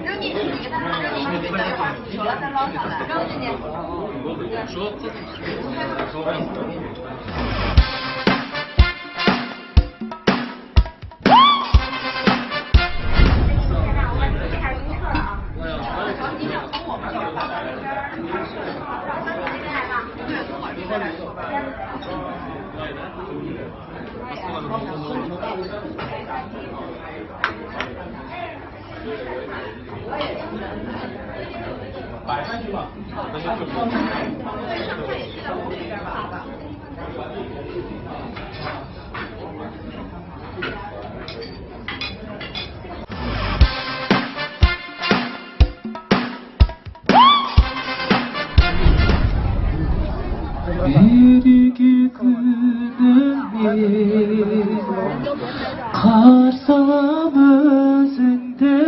扔进去，你给它扔进去，等一会儿熟了再捞上来，扔进去。说。摆上去吧，那就Bir günümü karsam özünde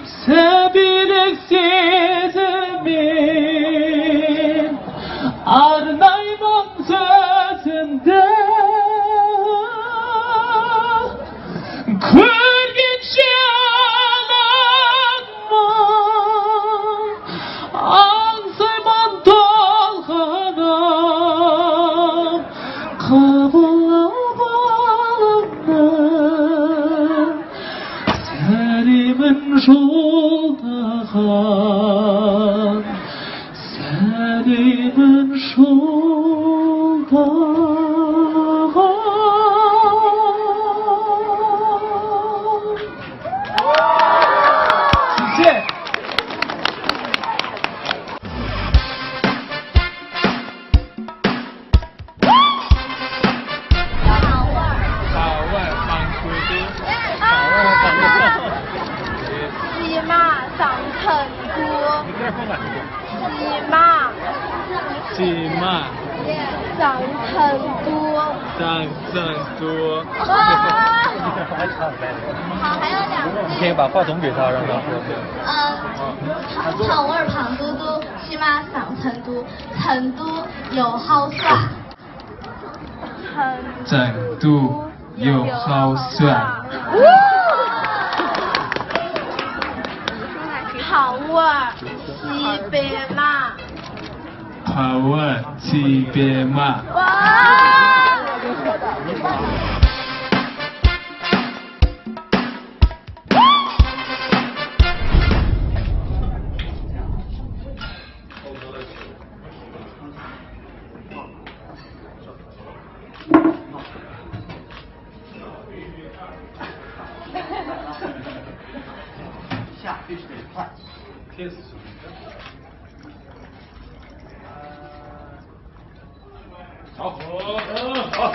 sebiliksizimin arnaymam sözünde kırgıç yalanma ansayman dolğanam kabullanım serimin şoldahan serimin şoldahan 谢谢。好味放出去，骑马上成都，骑马上成都。上成都。哇！好，还有2个。你可以把话筒给他，让他说。胖味儿胖嘟嘟，骑马上成都，成都有好耍。成都有好耍。好味儿骑白马。好味骑白马。哇！下必须得快，贴死。好，好。